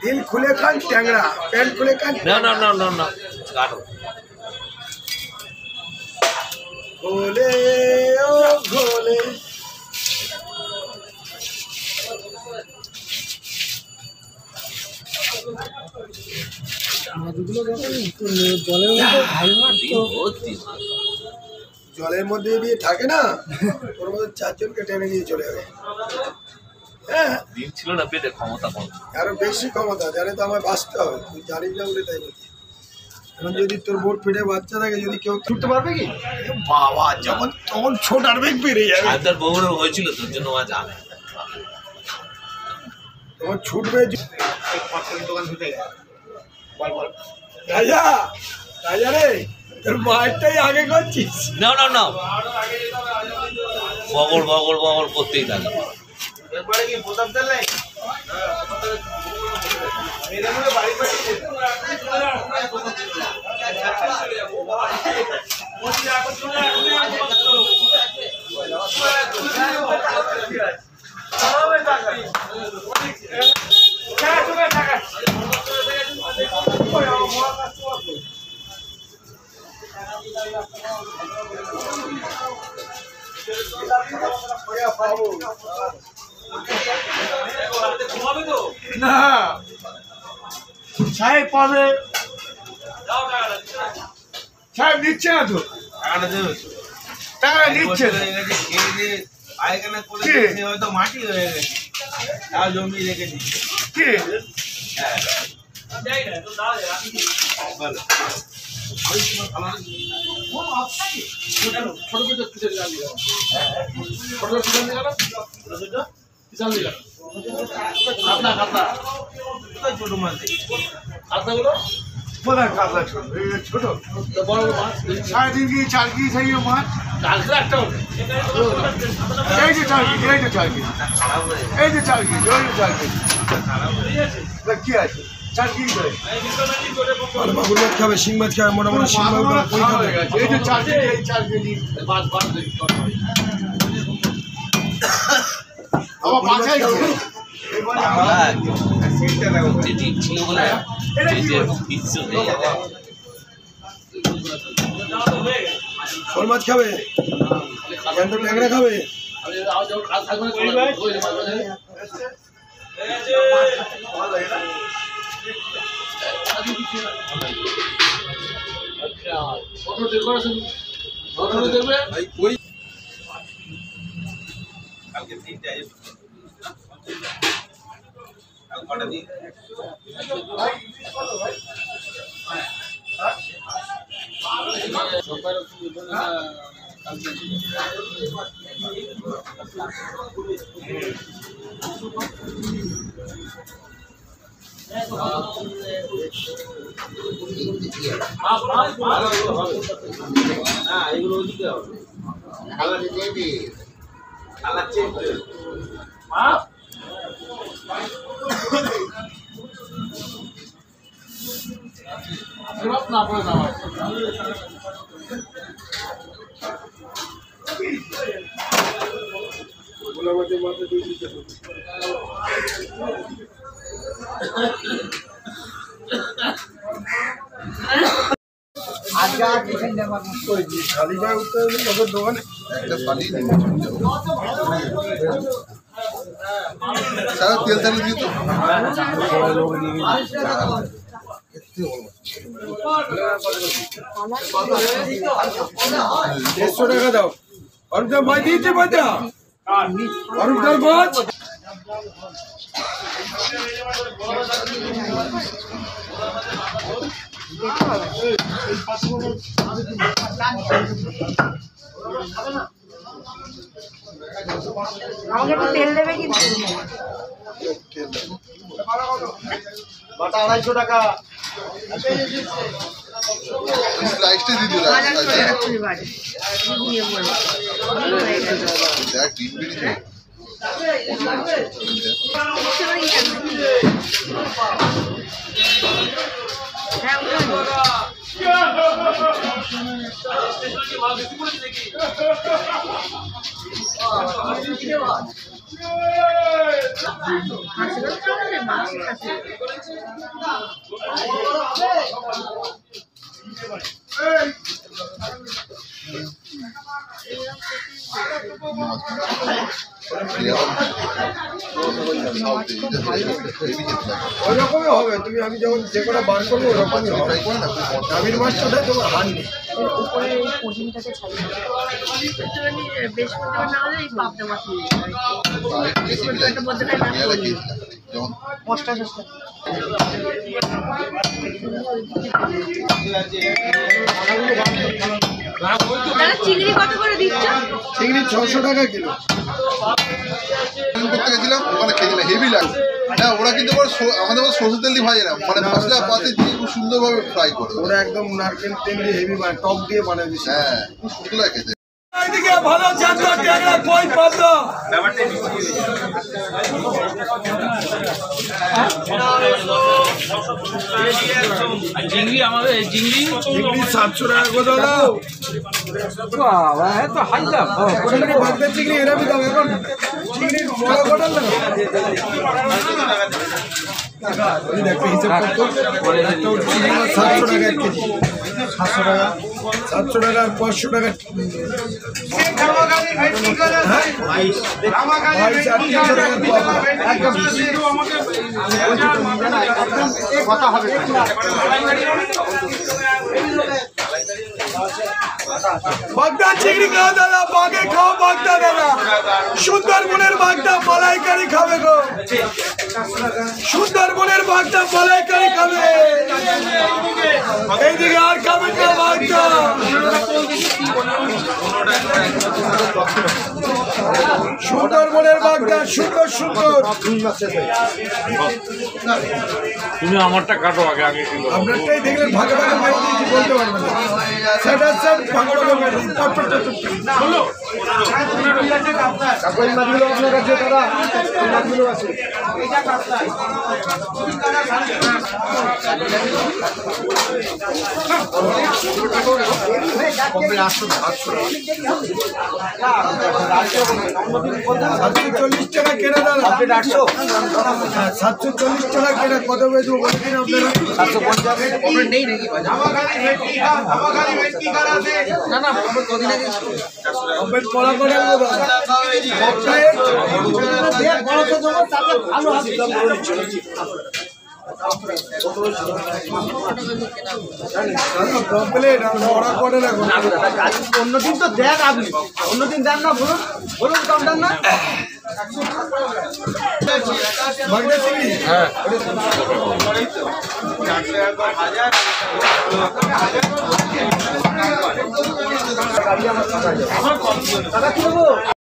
दिल खुले खान टैंगड़ा पैंट खुले खान ना ना ना ना ना काटो घोले ओ घोले জলের মধ্যে দিয়ে থাকে না ওর মধ্যে চারজনকে টেনে নিয়ে চলে যাবে হ্যাঁ দিন ছিল না পেটে ক্ষমতা কম আরো বেশি ক্ষমতা জানে তো আমায় বাঁচতে হবে তুই জানিস না বলে তাই বলছি এখন যদি তোর বোট পেটে বাচ্চা থাকে যদি কেউ ছুটতে পারবে কি বাবা যখন তখন ছোটার বেগ বেরিয়ে যাবে আর তার বউর হয়েছিল তোর জন্য আজ জানে তখন ছুটবে দোকান ছুটে রাজা রাজা রে তোর মায়েরটাই আগে করছিস না না না বগল বগল বগল করতেই থাকে এরপরে কি বোতাম তেল নাই এর মধ্যে বাড়ি পাঠিয়ে না সাহেব পাবে সাহেব নিচ্ছে না তো টাকা নিচ্ছে পায়খানা করে হয়তো মাটি হয়ে গেছে তাও জমি রেখে দিচ্ছে কি ছোট মাছ কোথায় কাতলা ছোট ছোট বড় মাছ 3.5 কেজি 4 কেজি সাইজের মাছ এই যে 4 কেজি এই যে 4 কেজি এই যে 4 কেজি ওই যে 4 কেজি কি আছে 4 কেজি করে আর বাবুর মাছ খাবে শিং মাছ খাবে মোটামুটি শিং মাছ কই খাবে এই যে 4 কেজি এই 4 কেজি মাছ বাদ দেই আবার পাঁচাই খাবে ছিল বলে শোল মাছ খাবে জ্যান্ত ট্যাংরা খাবে কালকে 3টা কটা দিন এগুলো দিতে হবে কালার দিবি কালার চেঞ্জ খালি গায়ে উঠতে হলে তোদের দোকানে একটা পানি সারা তেল তেল দিয়ে তো 150 টাকা দাও অরুণদার মাছ দিয়েছে পয়সা অরুণদার মাছ আমাকে একটু তেল দেবে কিন্তু বাটা 250 টাকা রাইসটা দিয়ে দিল দেখ ডিম বেরিয়েছে হ্যাঁ ওইরকমই হবে, তুমি আমি যখন যে কটা বার করবো ওরকমই হবে। দাবির মাছটা তোমার হার নেই। উপরে এই কোচিংটাকে ছাড়িয়ে একটুখানি বৃহস্পতিবার না হলে এই পাবদা মাছ নিয়ে বৃহস্পতিবারটা মধ্যে মশলা টসলা দাদা চিংড়ি কত করে দিচ্ছ? চিংড়ি 600 টাকা কিলো। করতে গেছিলাম ওখানে খেয়েছিলাম, হেভি লাগে। হ্যাঁ, ওরা কিন্তু আমাদের সরষের তেল দিয়ে ভাজে না, মানে মশলা পাতি দিয়ে খুব সুন্দরভাবে ফ্রাই করে। ওরা একদম নারকেল তেল দিয়ে হেভি টক দিয়ে বানায় দিচ্ছে। হ্যাঁ, খুব সুন্দর লাগে খেতে। এইদিকে ভালো চাঁদা ট্যাংরা কই পাবদা চিংড়ি আমাদের চিংড়ি 700 টাকা করে দাদা। চিংড়ি ভাগতে চিংড়ি এরকমই দাম এখন। চিংড়ির বড় কটাল না দেখো হিসাব করতো 700 টাকা 1 কেজি। 700 টাকা 700 টাকা আর 500 টাকা। কথা হবে বাগদা চিংড়ি খাও দাদা, বাগে খাও বাগদা দাদা। সুন্দরবনের বাগদা মালাইকারি খাবে গো, সুন্দরবনের বাগদা মালাইকারি খাবে। এইদিকে আর খাবেন না বাগদা। সুন্দরবনের বাগদা সুন্দর সুন্দর। তুমি আমারটা কাটো আগে আগে আপনারটাই দেখলেন ভাগে ভাগে মেরে দিয়েছি, বলতে পারবেন না। সেটা স্যার ভাগে ভাগে মেরে দিয়েছি। বলো ওই মাছগুলো আপনার কাছে দাদা, ওই মাছগুলো আছে। কমবে 740 টাকা কেনা দাদা। 740 টাকা কেনা। কত বেশি বলে দিন আপনারা। 750 নেই নাকি না না কদিন আগে কমপ্লিট করা করে দাদা। কমপ্লিট আর বড় করে না। অন্যদিন তো দেন আপনি, অন্যদিন দেন না, বলুন বলুন কম দেন না। বাগদা চিংড়ি হাজার